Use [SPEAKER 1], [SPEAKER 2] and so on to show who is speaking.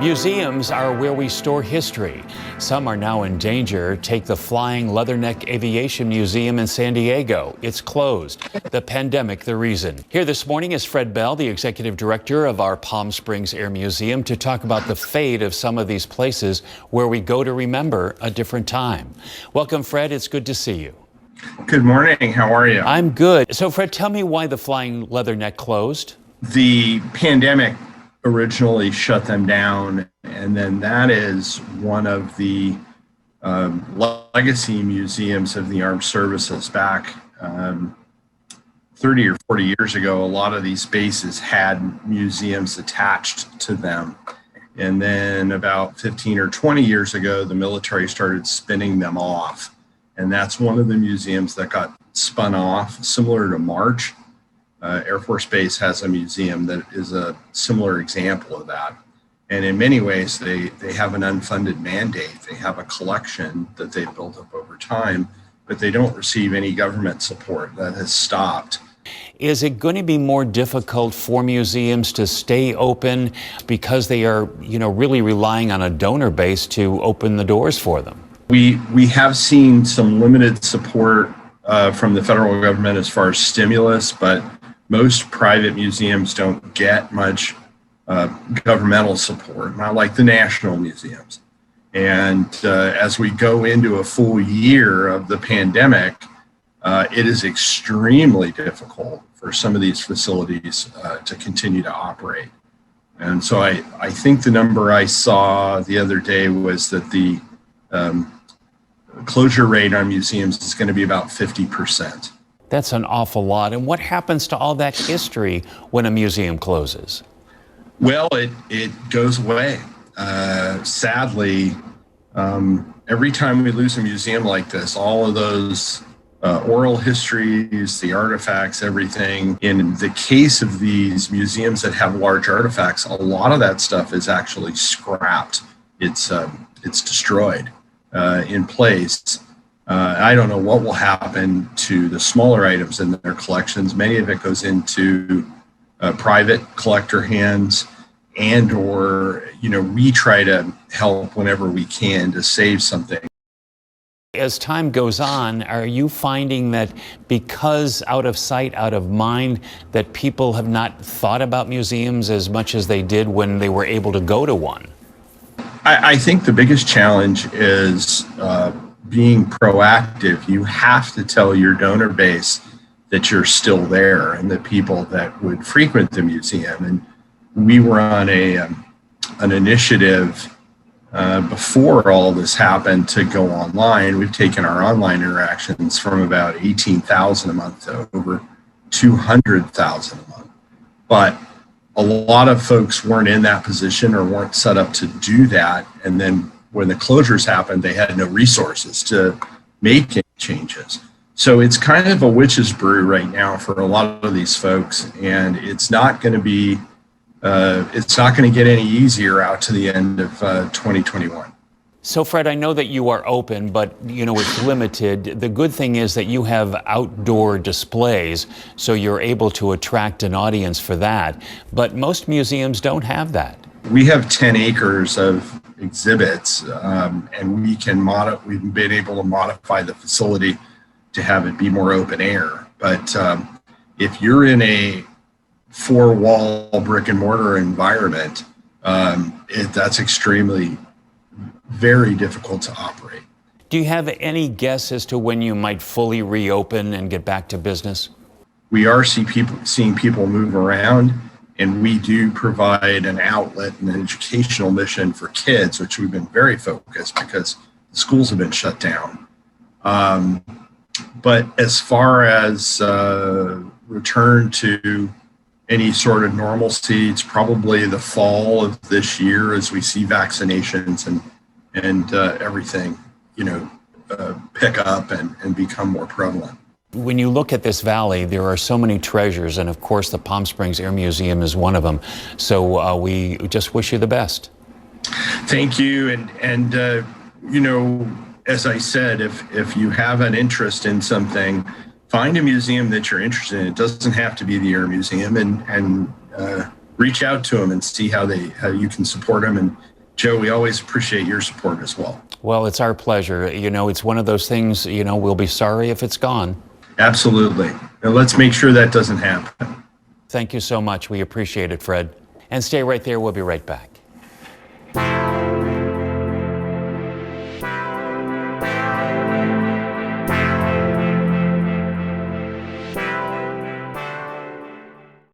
[SPEAKER 1] Museums are where we store history. Some are now in danger. Take the Flying Leatherneck Aviation Museum in San Diego. It's closed. The pandemic, the reason. Here this morning is Fred Bell, the executive director of our Palm Springs Air Museum, to talk about the fate of some of these places where we go to remember a different time. Welcome, Fred. It's good to see you.
[SPEAKER 2] Good morning. How are you?
[SPEAKER 1] I'm good. So, Fred, tell me why the Flying Leatherneck closed.
[SPEAKER 2] The pandemic originally shut them down, and then that is one of the legacy museums of the armed services. Back 30 or 40 years ago, a lot of these bases had museums attached to them, and then about 15 or 20 years ago, the military started spinning them off, and that's one of the museums that got spun off, similar to March. Air Force Base has a museum that is a similar example of that. And in many ways, they have an unfunded mandate. They have a collection that they've built up over time, but they don't receive any government support. That has stopped.
[SPEAKER 1] Is it going to be more difficult for museums to stay open because they are, really relying on a donor base to open the doors for them?
[SPEAKER 2] We have seen some limited support from the federal government as far as stimulus, but most private museums don't get much governmental support, not like the national museums. And as we go into a full year of the pandemic, it is extremely difficult for some of these facilities to continue to operate. And so I think the number I saw the other day was that the closure rate on museums is going to be about 50%.
[SPEAKER 1] That's an awful lot. And what happens to all that history when a museum closes?
[SPEAKER 2] Well, it goes away. Sadly, every time we lose a museum like this, all of those oral histories, the artifacts, everything. In the case of these museums that have large artifacts, a lot of that stuff is actually scrapped. It's destroyed in place. I don't know what will happen to the smaller items in their collections. Many of it goes into private collector hands, and or we try to help whenever we can to save something.
[SPEAKER 1] As time goes on, are you finding that because out of sight, out of mind, that people have not thought about museums as much as they did when they were able to go to one?
[SPEAKER 2] I think the biggest challenge is being proactive. You have to tell your donor base that you're still there and the people that would frequent the museum. And we were on an initiative before all this happened to go online. We've taken our online interactions from about 18,000 a month to over 200,000 a month. But a lot of folks weren't in that position or weren't set up to do that. And then when the closures happened, they had no resources to make any changes. So it's kind of a witch's brew right now for a lot of these folks, and it's not going to be, it's not going to get any easier out to the end of 2021.
[SPEAKER 1] So, Fred, I know that you are open, but it's limited. The good thing is that you have outdoor displays, so you're able to attract an audience for that. But most museums don't have that.
[SPEAKER 2] We have 10 acres of exhibits, and we've been able to modify the facility to have it be more open air. But if you're in a 4-wall brick and mortar environment, that's extremely, very difficult to operate.
[SPEAKER 1] Do you have any guess as to when you might fully reopen and get back to business?
[SPEAKER 2] We are seeing people move around. And we do provide an outlet and an educational mission for kids, which we've been very focused because the schools have been shut down. But as far as return to any sort of normalcy, it's probably the fall of this year as we see vaccinations and everything, pick up and become more prevalent.
[SPEAKER 1] When you look at this valley, there are so many treasures, and of course the Palm Springs Air Museum is one of them. So we just wish you the best.
[SPEAKER 2] Thank you. And as I said, if you have an interest in something, find a museum that you're interested in. It doesn't have to be the Air Museum, and reach out to them and see how you can support them. And Joe, we always appreciate your support as well.
[SPEAKER 1] Well, it's our pleasure. You know, it's one of those things, you know, we'll be sorry if it's gone.
[SPEAKER 2] Absolutely. And let's make sure that doesn't happen.
[SPEAKER 1] Thank you so much. We appreciate it, Fred. And stay right there. We'll be right back.